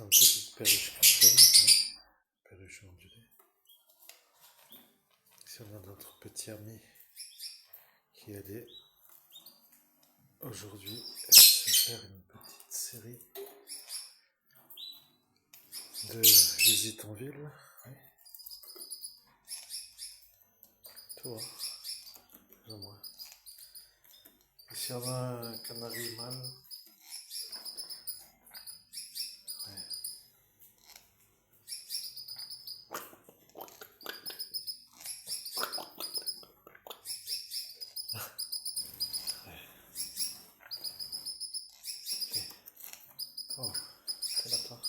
une petite perruche chrétienne, hein, perruche ondulée. Ici on a notre petit ami qui est allé aujourd'hui se faire une petite série de visites en ville. Oui. Tu vois, plus ou moins. Ici on a un canari mâle. Ouais. Ok. Oh, t'es là toi.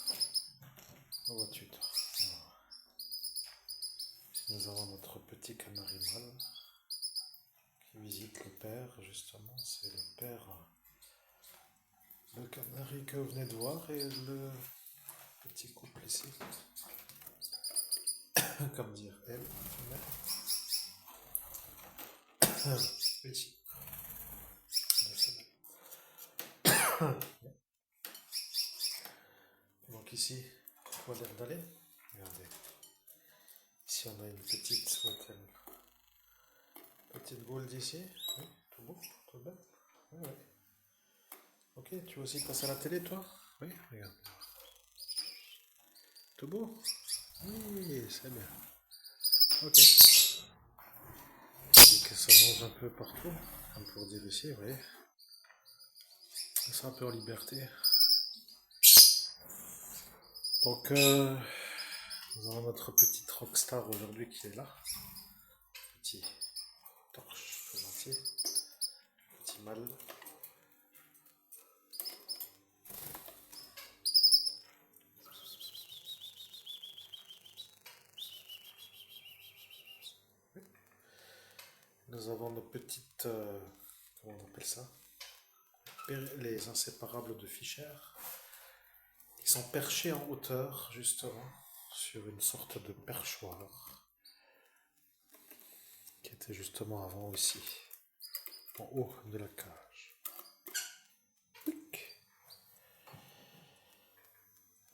Où vas-tu toi? Alors, nous avons notre petit canari mâle qui visite le père, justement. C'est le père, le canari que vous venez de voir et le petit couple ici. Comme dire elle, ici. Donc ici, il a l'air d'aller. Regardez. Ici on a une petite hôtel. Petite boule d'ici. Oui, tout beau, tout belle. Oui, oui. Ok, tu veux aussi passer à la télé toi? Oui, regarde. Tout beau? Oui, c'est bien. Ok. Il dit que ça mange un peu partout, comme pour dire ici, vous voyez. C'est un peu en liberté. Donc, nous avons notre petite rockstar aujourd'hui qui est là. Petit torche, tout gentil. Petit mâle. Nous avons nos petites, comment on appelle ça? Les inséparables de Fischer, qui sont perchés en hauteur, justement, sur une sorte de perchoir, qui était justement avant ici, en haut de la cage.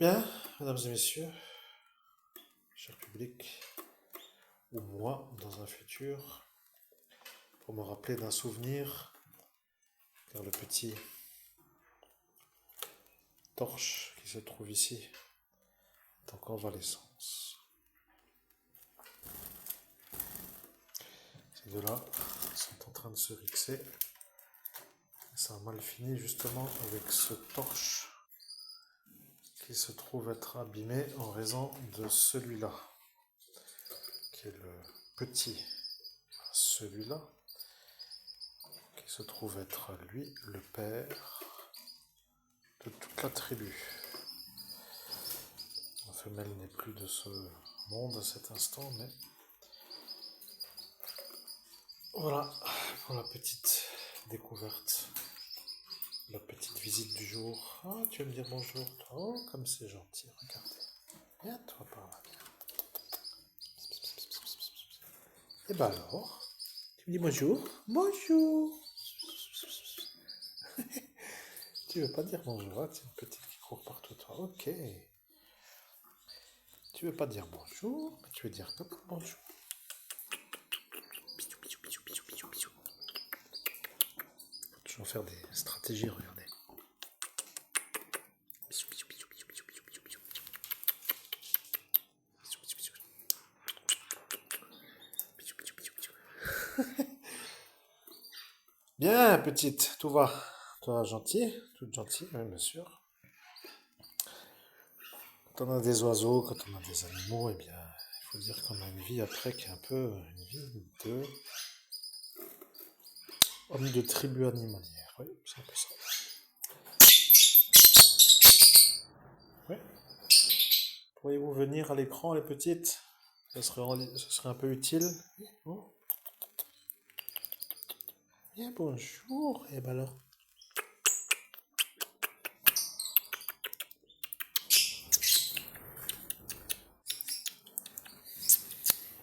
Bien, mesdames et messieurs, cher public, ou moi, dans un futur, pour me rappeler d'un souvenir, car le petit torche qui se trouve ici est en convalescence. Ces deux-là sont en train de se rixer. Ça a mal fini justement avec ce torche qui se trouve être abîmé en raison de celui-là, qui est le petit, celui-là, qui se trouve être lui, le père de toute la tribu. La femelle n'est plus de ce monde à cet instant, mais voilà pour la petite découverte, la petite visite du jour. Ah, tu vas me dire bonjour, toi. Oh, comme c'est gentil, regardez. Viens, toi, par là, viens. Et ben alors, tu me dis bonjour. Bonjour. Tu veux pas dire bonjour, hein? C'est une petite qui court partout, toi. Ok. Tu veux pas dire bonjour, mais tu veux dire papa bonjour. Bisous, bisous, bisous, bisous, bisous, bisous. Faut toujours faire des stratégies, regardez. Bisous, bisous, bisous, bisous, bisous, bisous, bisous, bisous. Bisous, bisous, bisous. Bisous, bisous, bisous, bisous. Bien, petite, tout va. Toi, gentil, toute gentille, oui, bien sûr. Quand on a des oiseaux, quand on a des animaux, eh bien, il faut dire qu'on a une vie après qui est un peu une vie de homme de tribu animalière. Oui, c'est un peu ça. Oui. Pourriez-vous venir à l'écran, les petites? Ce serait un peu utile. Oh. Bien, bonjour. Et ben alors.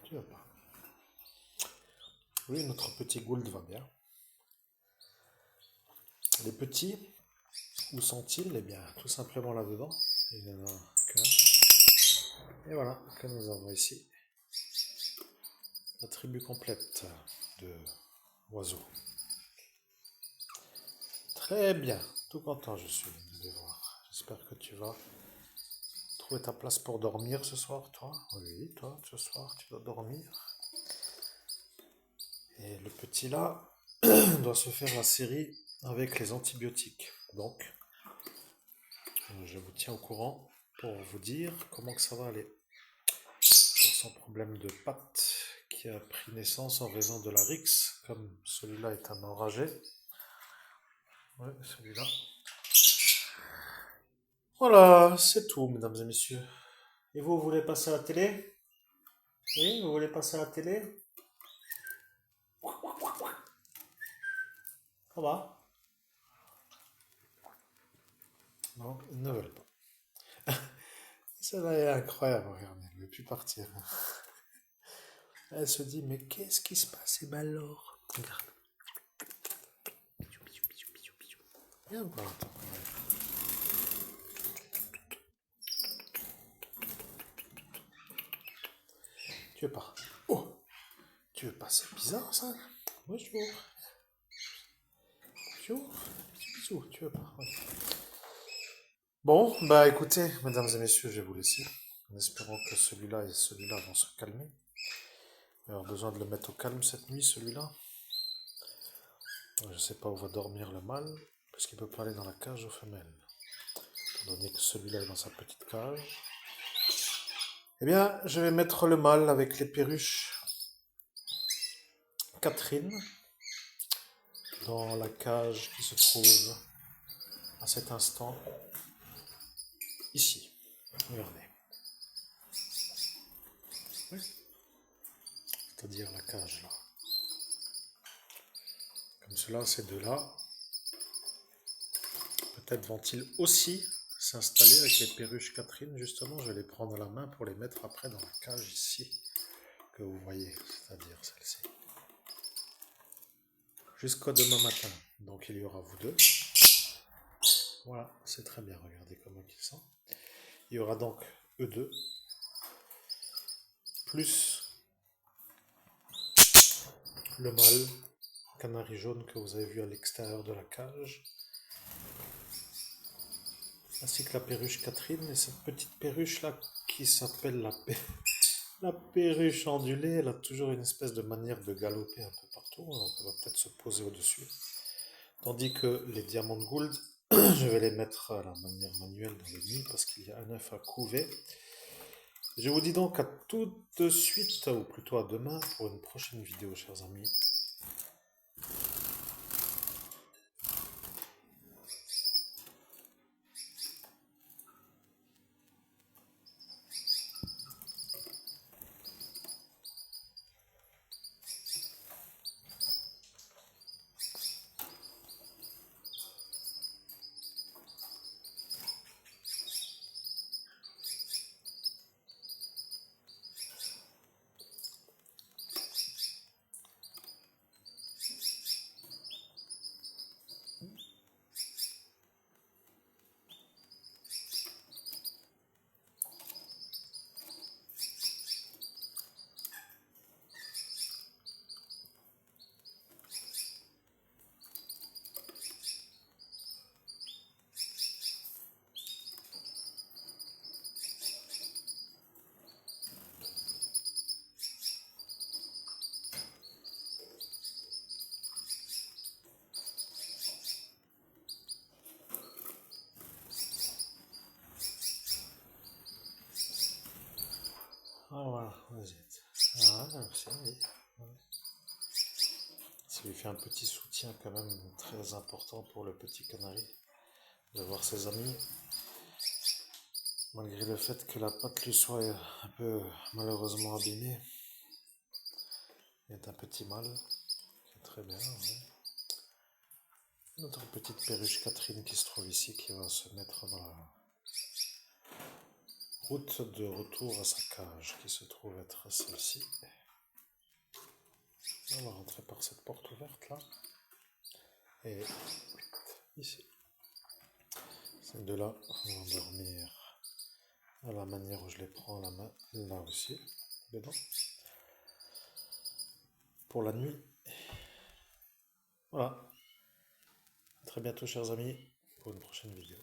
Tu vas pas. Oui, notre petit Gould va bien. Les petits, où sont-ils? Eh bien, tout simplement là-dedans. Il n'y en a qu'un. Et voilà que nous avons ici la tribu complète de oiseaux. Très bien, tout content je suis de les voir. J'espère que tu vas trouver ta place pour dormir ce soir, toi. Oui, toi, ce soir, tu dois dormir. Et le petit là doit se faire la série avec les antibiotiques. Donc, je vous tiens au courant pour vous dire comment que ça va aller. Pour son problème de patte qui a pris naissance en raison de la rixe, comme celui-là est un enragé. Ouais, celui-là. Voilà, c'est tout, mesdames et messieurs. Et vous voulez passer à la télé? Oui, vous voulez passer à la télé? Ça va? Non, ils ne veulent pas. Celle-là est incroyable, regardez, elle ne veut plus partir. Elle se dit, mais qu'est-ce qui se passe, Malor? Regarde. Viens voir, attends. Tu veux pas? Oh! Tu veux pas? C'est bizarre, ça. Bonjour. Bonjour. Bisous, tu veux pas? Ouais. Bon, bah écoutez, mesdames et messieurs, je vais vous laisser. En espérant que celui-là et celui-là vont se calmer. Il va y avoir besoin de le mettre au calme cette nuit, celui-là. Je ne sais pas où va dormir le mâle, parce qu'il ne peut pas aller dans la cage aux femelles. Étant donné que celui-là est dans sa petite cage. Eh bien, je vais mettre le mâle avec les perruches Catherine dans la cage qui se trouve à cet instant ici. Regardez. Oui. C'est-à-dire la cage là. Comme cela, ces deux-là, peut-être vont-ils aussi s'installer avec les perruches Catherine. Justement, je vais les prendre à la main pour les mettre après dans la cage ici, que vous voyez, c'est-à-dire celle-ci. Jusqu'au demain matin. Donc il y aura vous deux. Voilà, c'est très bien, regardez comment ils sont. Il y aura donc eux deux, plus le mâle canari jaune que vous avez vu à l'extérieur de la cage, ainsi que la perruche Catherine et cette petite perruche là qui s'appelle la perruche ondulée. Elle a toujours une espèce de manière de galoper un peu partout, donc elle va peut-être se poser au-dessus. Tandis que les diamants de gould, je vais les mettre à la manière manuelle dans les nuits parce qu'il y a un œuf à couver. Je vous dis donc à tout de suite, ou plutôt à demain, pour une prochaine vidéo, chers amis. Ah voilà, vas-y. Ah, merci, oui. Ouais. Ça lui fait un petit soutien quand même très important pour le petit canari de voir ses amis, malgré le fait que la patte lui soit un peu malheureusement abîmée. Il est un petit mâle, c'est très bien. Ouais. Notre petite perruche Catherine qui se trouve ici, qui va se mettre dans la route de retour à sa cage, qui se trouve être celle-ci. On va rentrer par cette porte ouverte là. Et ici. Ces deux-là vont dormir à la manière où je les prends à la main, là aussi, dedans, pour la nuit. Voilà, à très bientôt chers amis, pour une prochaine vidéo.